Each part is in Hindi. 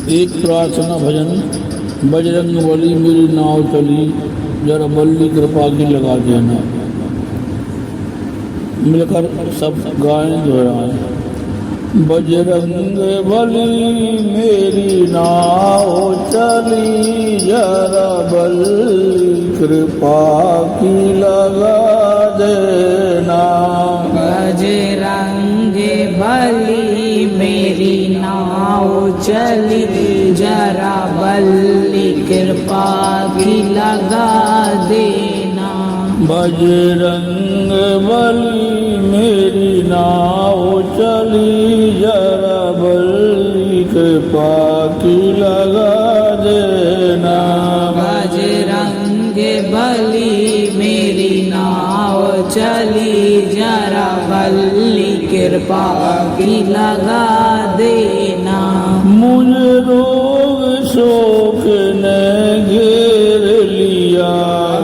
एक प्रार्थना भजन। बजरंग बली मेरी नाव चली, जरा बल्ली कृपा की लगा देना। मिलकर सब गाएं दोहराएं। बजरंग बली मेरी नाव चली, जरा बल्ली कृपा की लगा देना। बजरंग बली मेरी नाव चली, जरा बल्ली कृपा की लगा देना। बजरंग बली मेरी नाव चली, जरा बल्ली कृपा की लगा देना। बजरंग बली मेरी नाव चली, जरा बल्ली कृपा की लगा देना। मुझे रोग शोक ने घेर लिया,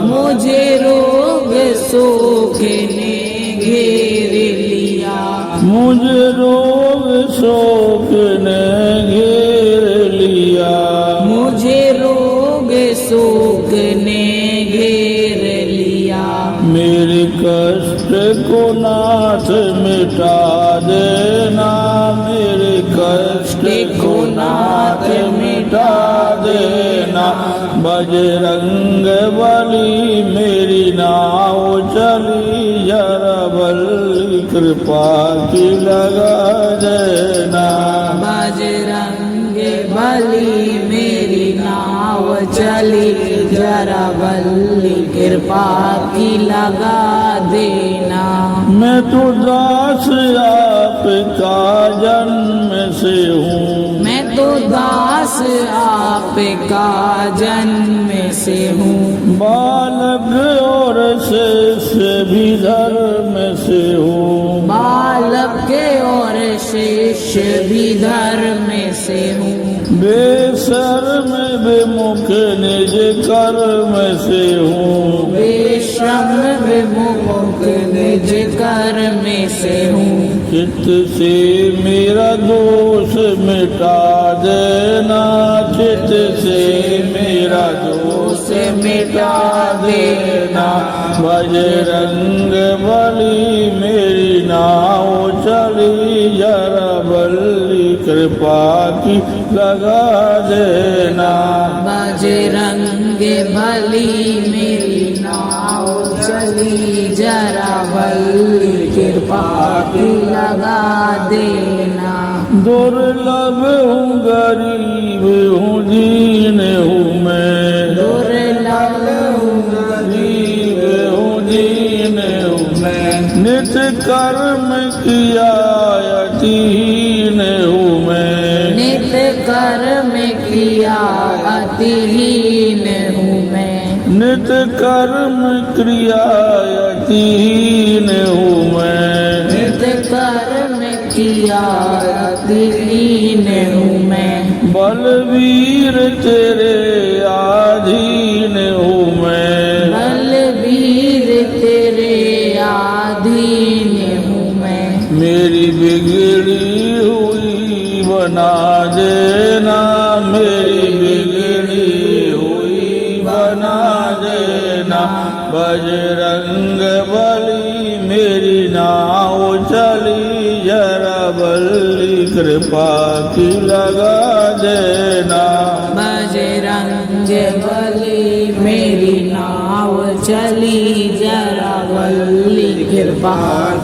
मुझे रोग शोक ने घेर लिया। मुझे रोग शोक ने घेर लिया। मुझे रोग शोक ने घेर लिया। मेरे कष्ट को नाथ मिटा देना, मेरे कष्ट को नाथ मिटा देना। बजरंग बली मेरी नाव चली, जरा बल्ली कृपा की लगा देना। बजरंग बली मेरी नाव चली, जरा बल्ली कृपा की लगा देना। मैं तो दास आपका जन्म से हूँ, मैं तो दास आपका जन्म से हूँ। बालक और शिष्य भी धर्म से हूँ, बालक और शिष्य भी धर्म से हूँ। बेशर्म विमुख निज कर्म से हूँ, बेशर्म विमुख निज कर्म से हूँ। चित्त से मेरा दोष मिटा देना, चित्त से मेरा दोष मिटा देना। बजरंग बली मेरी नाव चली, जरा बल्ली कृपा की लगा देना। बजरंग बली मेरी नाव चली, जरा बल्ली कृपा की लगा देना। दुर्लभ हूँ गरीब हूँ दीन हूँ मैं, दुर्लभ हूँ गरीब हूँ दीन हूँ मैं। नित कर्म किया यतीहीन हूँ मैं, नित कर्म किया अतिहीन हूँ मैं। नित कर्म क्रिया यतीहीन हूँ मैं। नित कर्म किया अतिहीन हूँ मैं। बलवीर तेरे आधीन हूँ मैं, बलवीर तेरे आधीन हूँ मैं। मेरी बिगड़ी हुई बना देना, मेरी बिगड़ी हुई बना देना। बजरंग बली मेरी नाव चली, जरा बल्ली कृपा की लगा देना। बजरंग बली मेरी नाव चली, जरा बल्ली कृपा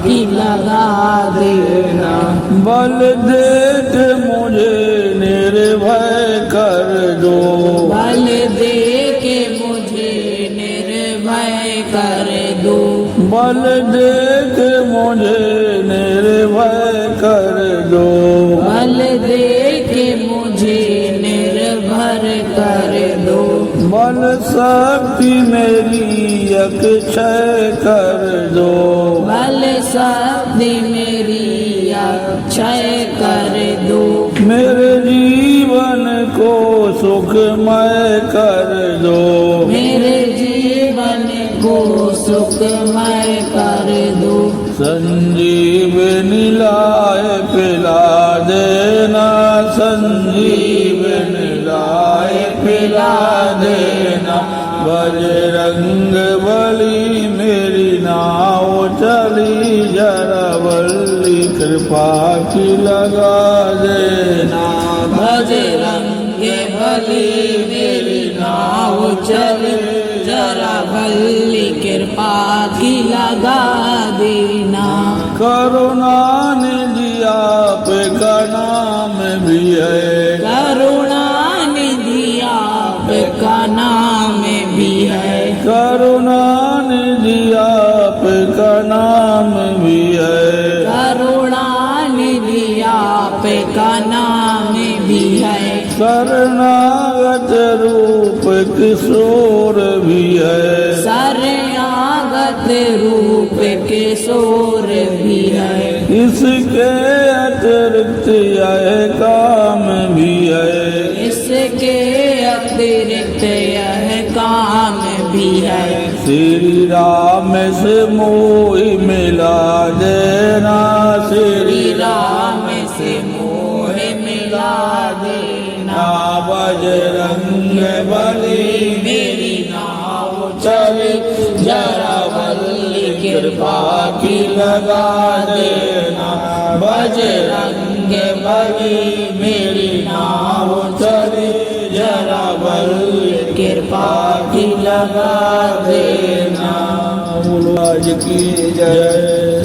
की लगा देना। बल देख मुझे निर्भय कर दो, बल दे के मुझे निर्भय कर दो। बल देख मुझे निर्भय कर दो। बल दे के मुझे निर्भर कर दो। बल शक्ति मेरी अक्षय कर दो, बल शक्ति मेरी अक्षय कर दो। मेरे जीवन को सुखमय कर दो, मेरे जीवन को सुखमय कर दो। संजीवनी लायक पिला देना, संजीवन लाए पिला देना। बजरंग बली मेरी नाव चली, जरा बल्ली कृपा की लगा देना। बजरंग बली मेरी नाव चली, जरा बल्ली कृपा की लगा देना। करुणा निधि आप का नाम भी है, करुणा निधि आपका नाम भी है, करुणा निधि आप का नाम भी है। करुणा निधि आपका नाम भी है। शरणागत रूप किशोर भी है, शरणागत रूप किशोर भी है। इसके अतिरिक्त यह काम भी है, इसके अतिरिक्त यह काम भी है। श्री राम से मोहि मिला देना, श्री राम से मोह मिला देना। बजरंग बली मेरी नाव चली, जरा बल्ली कृपा की लगा देना। बजरंग बली मेरी नाव चली, जरा बल्ली कृपा की लगा देना। बोलो आज की जय।